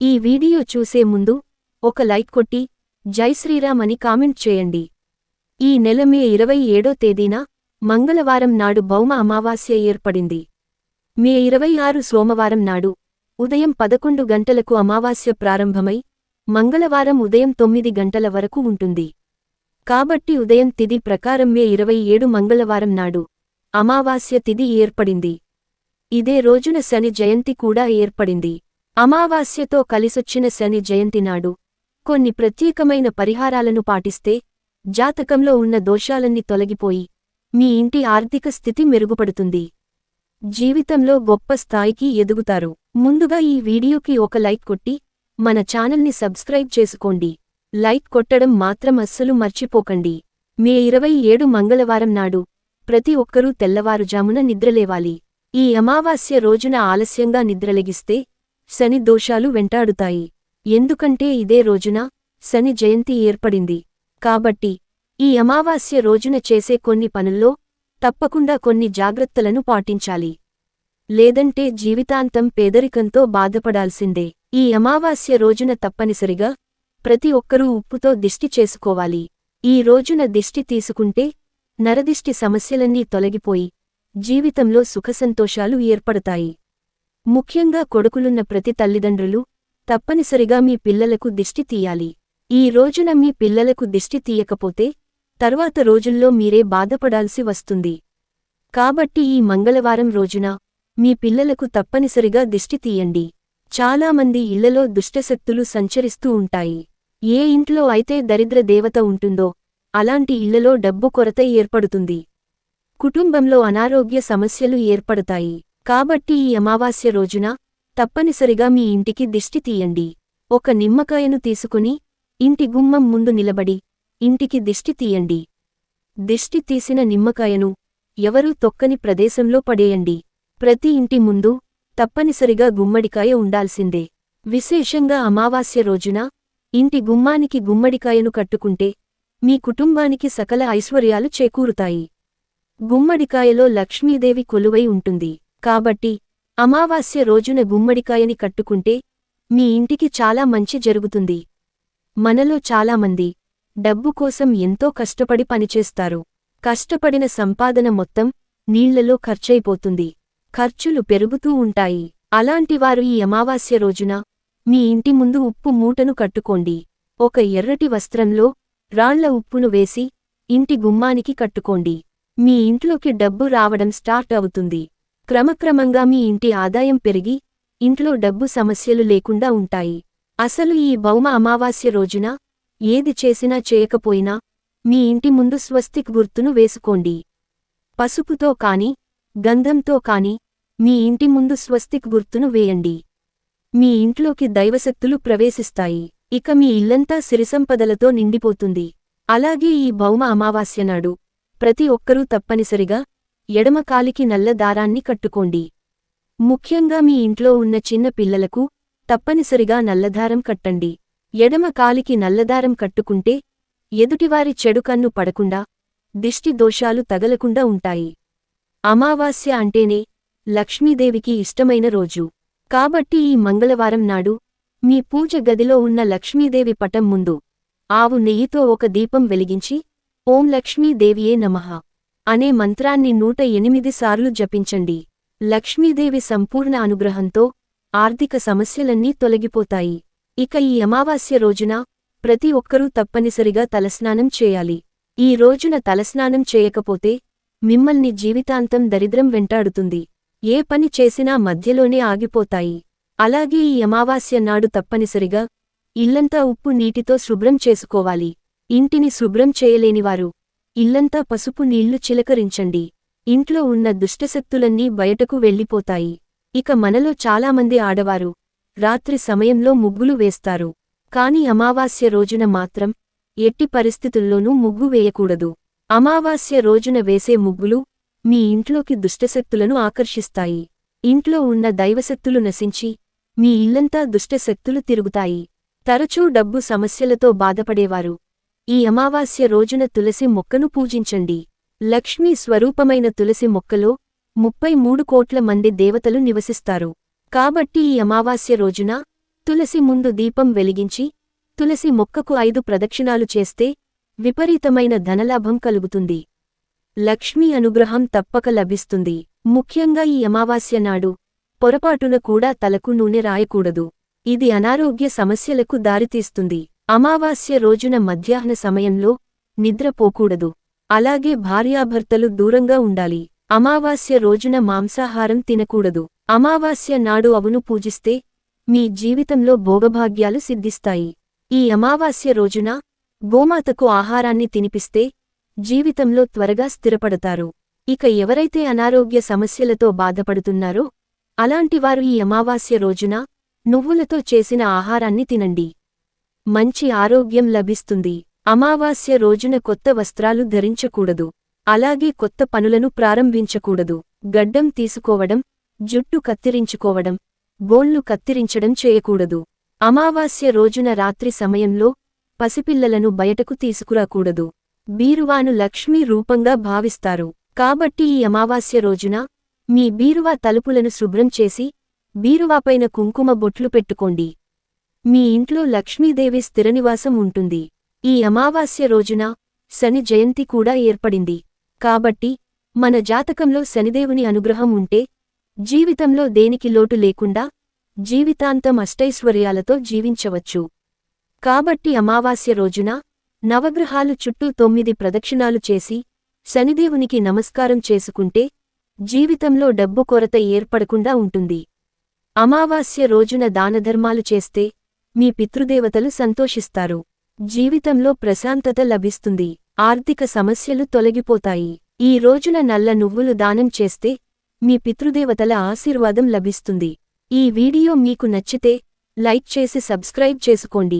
ఈ వీడియో చూసే ముందు ఒక లైక్ కొట్టి జై శ్రీరామ్ అని కామెంట్ చేయండి. ఈ నెల మే 27వ తేదీన మంగళవారం నాడు భౌమ అమావాస్య ఏర్పడింది. మే 26 సోమవారం నాడు ఉదయం 11 గంటలకు అమావాస్య ప్రారంభమై మంగళవారం ఉదయం 9 గంటల వరకు ఉంటుంది. కాబట్టి ఉదయం తిథి ప్రకారం మే 27 మంగళవారం నాడు అమావాస్య తిథి ఏర్పడింది. ఇదే రోజున శని జయంతి కూడా ఏర్పడింది. అమావాస్యతో కలిసొచ్చిన శని జయంతి నాడు కొన్ని ప్రత్యేకమైన పరిహారాలను పాటిస్తే జాతకంలో ఉన్న దోషాలన్నీ తొలగిపోయి మీ ఇంటి ఆర్థిక స్థితి మెరుగుపడుతుంది. జీవితంలో గొప్ప స్థాయికి ఎదుగుతారు. ముందుగా ఈ వీడియోకి ఒక లైక్ కొట్టి మన ఛానల్ని సబ్స్క్రైబ్ చేసుకోండి. లైక్ కొట్టడం మాత్రం అస్సలు మర్చిపోకండి. మే 27 మంగళవారం నాడు ప్రతి ఒక్కరూ తెల్లవారుజామున నిద్రలేవాలి. ఈ అమావాస్య రోజున ఆలస్యంగా నిద్రలెగిస్తే శని దోషాలు వెంటాడుతాయి. ఎందుకంటే ఇదే రోజున శని జయంతి ఏర్పడింది. కాబట్టి ఈ అమావాస్య రోజున చేసే కొన్ని పనుల్లో తప్పకుండా కొన్ని జాగ్రత్తలను పాటించాలి. లేదంటే జీవితాంతం పేదరికంతో బాధపడాల్సిందే. ఈ అమావాస్య రోజున తప్పనిసరిగా ప్రతి ఒక్కరూ ఉప్పుతో దిష్టి చేసుకోవాలి. ఈ రోజున దిష్టి తీసుకుంటే నరదిష్టి సమస్యలన్నీ తొలగిపోయి జీవితంలో సుఖసంతోషాలు ఏర్పడతాయి. ముఖ్యంగా కొడుకులున్న ప్రతి తల్లిదండ్రులు తప్పనిసరిగా మీ పిల్లలకు దిష్టి తీయాలి. ఈ రోజున మీ పిల్లలకు దిష్టి తీయకపోతే తర్వాత రోజుల్లో మీరే బాధపడాల్సి వస్తుంది. కాబట్టి ఈ మంగళవారం రోజున మీ పిల్లలకు తప్పనిసరిగా దిష్టి తీయండి. చాలామంది ఇళ్లలో దుష్టశక్తులు సంచరిస్తూ ఉంటాయి. ఏ ఇంట్లో అయితే దరిద్ర దేవత ఉంటుందో అలాంటి ఇళ్లలో డబ్బు కొరత ఏర్పడుతుంది. కుటుంబంలో అనారోగ్య సమస్యలు ఏర్పడతాయి. కాబట్టి ఈ అమావాస్య రోజున తప్పనిసరిగా మీ ఇంటికి దిష్టి తీయండి. ఒక నిమ్మకాయను తీసుకుని ఇంటి గుమ్మం ముందు నిలబడి ఇంటికి దిష్టి తీయండి. దిష్టి తీసిన నిమ్మకాయను ఎవరూ తొక్కని ప్రదేశంలో పడేయండి. ప్రతి ఇంటి ముందు తప్పనిసరిగా గుమ్మడికాయ ఉండాల్సిందే. విశేషంగా అమావాస్య రోజున ఇంటి గుమ్మానికి గుమ్మడికాయను కట్టుకుంటే మీ కుటుంబానికి సకల ఐశ్వర్యాలు చేకూరుతాయి. గుమ్మడికాయలో లక్ష్మీదేవి కొలువై ఉంటుంది. కాబట్టి అమావాస్య రోజున గుమ్మడికాయని కట్టుకుంటే మీ ఇంటికి చాలా మంచి జరుగుతుంది. మనలో చాలామంది డబ్బు కోసం ఎంతో కష్టపడి పనిచేస్తారు. కష్టపడిన సంపాదన మొత్తం నీళ్లలో ఖర్చయిపోతుంది. ఖర్చులు పెరుగుతూ ఉంటాయి. అలాంటివారు ఈ అమావాస్య రోజున మీ ఇంటి ముందు ఉప్పు మూటను కట్టుకోండి. ఒక ఎర్రటి వస్త్రంలో రాళ్ల ఉప్పును వేసి ఇంటి గుమ్మానికి కట్టుకోండి. మీ ఇంట్లోకి డబ్బు రావడం స్టార్ట్ అవుతుంది. క్రమక్రమంగా మీ ఇంటి ఆదాయం పెరిగి ఇంట్లో డబ్బు సమస్యలు లేకుండా ఉంటాయి. అసలు ఈ భౌమ అమావాస్య రోజున ఏది చేసినా చేయకపోయినా మీ ఇంటి ముందు స్వస్తిక్ గుర్తును వేసుకోండి. పసుపుతో కాని గంధంతో కాని మీ ఇంటి ముందు స్వస్తిక్ గుర్తును వేయండి. మీ ఇంట్లోకి దైవశక్తులు ప్రవేశిస్తాయి. ఇక మీ ఇల్లంతా సిరిసంపదలతో నిండిపోతుంది. అలాగే ఈ భౌమ అమావాస్య నాడు ప్రతి ఒక్కరూ తప్పనిసరిగా ఎడమ కాలికి నల్ల దారాన్ని కట్టుకోండి. ముఖ్యంగా మీ ఇంట్లో ఉన్న చిన్న పిల్లలకు తప్పనిసరిగా నల్లదారం కట్టండి. ఎడమ కాలికి నల్లదారం కట్టుకుంటే ఎదుటివారి చెడు కన్ను పడకుండా దిష్టి దోషాలు తగలకుండా ఉంటాయి. అమావాస్య అంటేనే లక్ష్మీదేవికి ఇష్టమైన రోజు. కాబట్టి ఈ మంగళవారం నాడు మీ పూజ గదిలో ఉన్న లక్ష్మీదేవి పటం ముందు ఆవు నెయ్యితో ఒక దీపం వెలిగించి ఓం లక్ష్మీదేవియే నమః అనే మంత్రాన్ని 108 సార్లు జపించండి. లక్ష్మీదేవి సంపూర్ణ అనుగ్రహంతో ఆర్థిక సమస్యలన్నీ తొలగిపోతాయి. ఇక ఈ అమావాస్య రోజున ప్రతి ఒక్కరూ తప్పనిసరిగా తలస్నానం చేయాలి. ఈ రోజున తలస్నానం చేయకపోతే మిమ్మల్ని జీవితాంతం దరిద్రం వెంటాడుతుంది. ఏ పని చేసినా మధ్యలోనే ఆగిపోతాయి. అలాగే ఈ అమావాస్య నాడు తప్పనిసరిగా ఇల్లంతా ఉప్పు నీటితో శుభ్రం చేసుకోవాలి. ఇంటిని శుభ్రం చేయలేనివారు ఇల్లంతా పసుపు నీళ్లు చిలకరించండి. ఇంట్లో ఉన్న దుష్టశక్తులన్నీ బయటకు వెళ్ళిపోతాయి. ఇక మనలో చాలామంది ఆడవారు రాత్రి సమయంలో ముగ్గులు వేస్తారు. కాని అమావాస్య రోజున మాత్రం ఎట్టి పరిస్థితుల్లోనూ ముగ్గు వేయకూడదు. అమావాస్య రోజున వేసే ముగ్గులు మీ ఇంట్లోకి దుష్టశక్తులను ఆకర్షిస్తాయి. ఇంట్లో ఉన్న దైవశక్తులు నశించి మీ ఇల్లంతా దుష్టశక్తులు తిరుగుతాయి. తరచూ డబ్బు సమస్యలతో బాధపడేవారు ఈ అమావాస్య రోజున తులసి మొక్కను పూజించండి. లక్ష్మీ స్వరూపమైన తులసి మొక్కలో 33 కోట్ల మంది దేవతలు నివసిస్తారు. కాబట్టి ఈ అమావాస్య రోజున తులసి ముందు దీపం వెలిగించి తులసి మొక్కకు 5 ప్రదక్షిణాలు చేస్తే విపరీతమైన ధనలాభం కలుగుతుంది. లక్ష్మీ అనుగ్రహం తప్పక లభిస్తుంది. ముఖ్యంగా ఈ అమావాస్య నాడు పొరపాటున కూడా తలకు నూనె రాయకూడదు. ఇది అనారోగ్య సమస్యలకు దారితీస్తుంది. అమావాస్య రోజున మధ్యాహ్న సమయంలో నిద్రపోకూడదు. అలాగే భార్యాభర్తలు దూరంగా ఉండాలి. అమావాస్య రోజున మాంసాహారం తినకూడదు. అమావాస్య నాడు అవును పూజిస్తే మీ జీవితంలో భోగభాగ్యాలు సిద్ధిస్తాయి. ఈ అమావాస్య రోజున గోమాతకు ఆహారాన్ని తినిపిస్తే జీవితంలో త్వరగా స్థిరపడతారు. ఇక ఎవరైతే అనారోగ్య సమస్యలతో బాధపడుతున్నారో అలాంటివారు ఈ అమావాస్య రోజున నువ్వులతో చేసిన ఆహారాన్ని తినండి. మంచి ఆరోగ్యం లభిస్తుంది. అమావాస్య రోజున కొత్త వస్త్రాలు ధరించకూడదు. అలాగే కొత్త పనులను ప్రారంభించకూడదు. గడ్డం తీసుకోవడం, జుట్టు కత్తిరించుకోవడం, గోళ్లు కత్తిరించడం చేయకూడదు. అమావాస్య రోజున రాత్రి సమయంలో పసిపిల్లలను బయటకు తీసుకురాకూడదు. బీరువాను లక్ష్మీ రూపంగా భావిస్తారు. కాబట్టి ఈ అమావాస్య రోజున మీ బీరువా తలుపులను శుభ్రం చేసి బీరువాపైన కుంకుమ బొట్లు పెట్టుకోండి. మీ ఇంట్లో లక్ష్మీదేవి స్థిరనివాసం ఉంటుంది. ఈ అమావాస్య రోజున శని జయంతి కూడా ఏర్పడింది. కాబట్టి మన జాతకంలో శనిదేవుని అనుగ్రహం ఉంటే జీవితంలో దేనికి లోటు లేకుండా జీవితాంతం అష్టైశ్వర్యాలతో జీవించవచ్చు. కాబట్టి అమావాస్య రోజున నవగ్రహాలు చుట్టూ 9 ప్రదక్షిణాలు చేసి శనిదేవునికి నమస్కారం చేసుకుంటే జీవితంలో డబ్బు కొరత ఏర్పడకుండా ఉంటుంది. అమావాస్య రోజున దానధర్మాలు చేస్తే మీ పితృదేవతలు సంతోషిస్తారు. జీవితంలో ప్రశాంతత లభిస్తుంది. ఆర్థిక సమస్యలు తొలగిపోతాయి. ఈ రోజున నల్ల నువ్వులు దానం చేస్తే మీ పితృదేవతల ఆశీర్వాదం లభిస్తుంది. ఈ వీడియో మీకు నచ్చితే లైక్ చేసి సబ్స్క్రైబ్ చేసుకోండి.